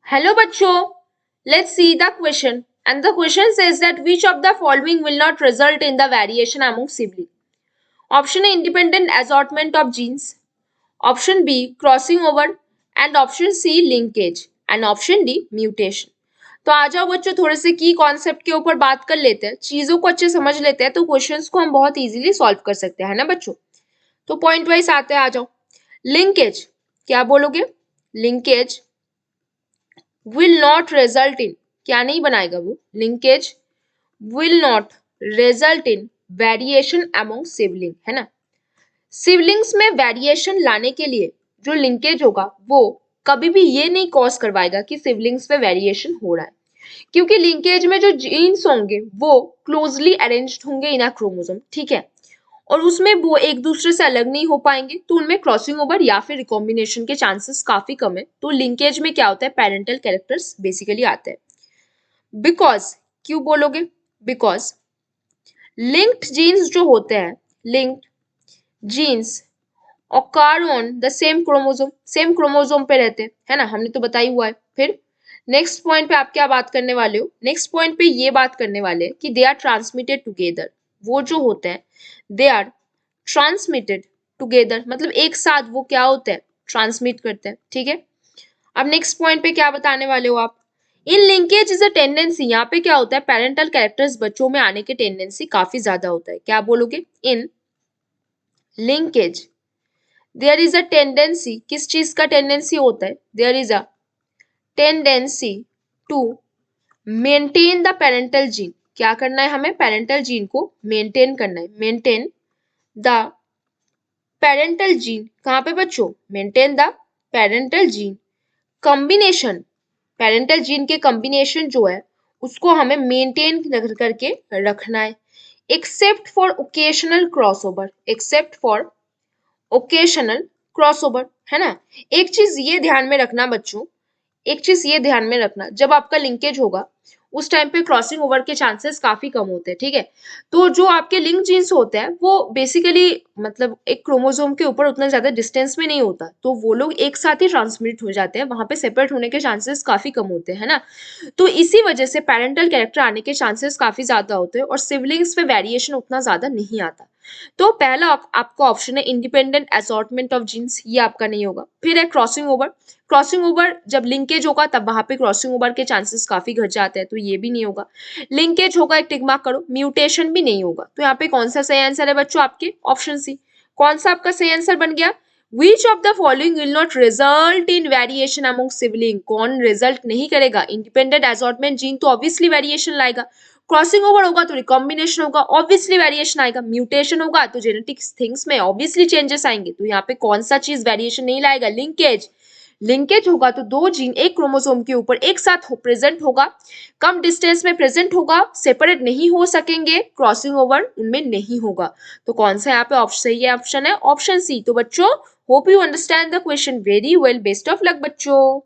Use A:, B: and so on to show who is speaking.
A: Hello बच्चों, let's see the question. And the question says that which of the following will not result in the variation among siblings? Option A, independent assortment of genes. Option B, crossing over. And option C, linkage. And option D, mutation. तो आ जाओ बच्चों, थोड़े से की concept के ऊपर बात कर लेते हैं, चीजों को अच्छे समझ लेते हैं, तो क्वेश्चंस को हम बहुत इजीली सॉल्व कर सकते हैं, है ना बच्चों। तो पॉइंट वाइज आते हैं, आ जाओ। लिंकेज, क्या बोलोगे? Linkage will not result in, क्या नहीं बनाएगा वो? Linkage will not result in variation among sibling, है ना। सिबलिंग्स में वेरिएशन लाने के लिए जो लिंकेज होगा वो कभी भी ये नहीं कॉज करवाएगा कि सिबलिंग्स में वेरिएशन हो रहा है, क्योंकि लिंकेज में जो जीन्स होंगे वो क्लोजली अरेंज्ड होंगे इन अ क्रोमोसोम, ठीक है, और उसमें वो एक दूसरे से अलग नहीं हो पाएंगे, तो उनमें क्रॉसिंग ओवर या फिर रिकॉम्बिनेशन के चांसेस काफी कम है। तो लिंकेज में क्या होता है, पेरेंटल कैरेक्टर्स बेसिकली आते हैं। बिकॉज, क्यों बोलोगे? बिकॉज लिंक्ड जीन्स जो होते हैं, linked genes occur on the same chromosome पे रहते हैं, है ना, हमने तो बताई हुआ है। फिर नेक्स्ट पॉइंट पे आप क्या बात करने वाले हो? नेक्स्ट पॉइंट पे ये बात करने वाले हैं कि दे आर ट्रांसमिटेड टुगेदर। वो जो होते हैं दे आर ट्रांसमिटेड टुगेदर, मतलब एक साथ वो क्या होते हैं, ट्रांसमिट करते हैं, ठीक है। अब नेक्स्ट पॉइंट पे क्या बताने वाले हो आप? इन लिंकेज इज अ टेंडेंसी, यहाँ पे क्या होता है, पेरेंटल कैरेक्टर्स बच्चों में आने के टेंडेंसी काफी ज्यादा होता है। क्या बोलोगे? In linkage there is a tendency, किस चीज का टेंडेंसी होता है? There is a tendency to maintain the parental gene. क्या करना है हमें? पेरेंटल जीन को मेंटेन करना है। मेंटेन द पेरेंटल जीन, कहाँ पे बच्चों? Maintain the parental gene combination, parental gene के कॉम्बिनेशन जो है उसको हमें मेंटेन करके रखना है। Except for occasional crossover, except for occasional crossover, है ना। एक चीज ये ध्यान में रखना बच्चों, एक चीज ये ध्यान में रखना, जब आपका लिंकेज होगा उस टाइम पे क्रॉसिंग ओवर के चांसेस काफी कम होते हैं, ठीक है। तो जो आपके लिंक जीन्स होते हैं वो बेसिकली मतलब एक क्रोमोसोम के ऊपर उतना ज्यादा डिस्टेंस में नहीं होता, तो वो लोग एक साथ ही ट्रांसमिट हो जाते हैं, वहां पे सेपरेट होने के चांसेस काफी कम होते हैं, है ना। तो इसी वजह से पेरेंटल कैरेक्टर आने के चांसेस काफी ज्यादा होते हैं और सिबलिंग्स में वेरिएशन उतना ज्यादा नहीं आता। तो पहला आपका ऑप्शन है इंडिपेंडेंट असॉर्टमेंट ऑफ जीन्स, ये आपका नहीं होगा। फिर है क्रॉसिंग ओवर, क्रॉसिंग ओवर जब लिंकेज होगा तब वहां पे क्रॉसिंग ओवर के चांसेस काफी घट जाते हैं, तो ये भी नहीं होगा। लिंकेज होगा, एक टिक मार्क करो। म्यूटेशन भी नहीं होगा, तो यहाँ पे कौन सा सही आंसर है बच्चों? आपके ऑप्शन सी। कौन सा आपका सही आंसर बन गया? Which of the following will not result in variation among sibling? कौन रिजल्ट नहीं करेगा? इंडिपेंडेंट असॉर्टमेंट जीन तो ऑब्वियसली वेरिएशन लाएगा, क्रॉसिंग ओवर होगा तो रिकॉम्बिनेशन होगा, ऑब्वियसली वेरिएशन आएगा, म्यूटेशन होगा तो जेनेटिक थिंग्स में ऑब्वियसली चेंजेस आएंगे। तो यहाँ पे कौन सा चीज वेरिएशन नहीं लाएगा? लिंकेज। लिंकेज होगा तो दो जीन एक क्रोमोसोम के ऊपर एक साथ प्रेजेंट होगा, कम डिस्टेंस में प्रेजेंट होगा, सेपरेट नहीं हो सकेंगे, क्रॉसिंग ओवर उनमें नहीं होगा। तो कौन सा यहाँ पे ऑप्शन सही है? ऑप्शन है ऑप्शन सी। तो बच्चों hope you understand the question very well. Best of luck बच्चों।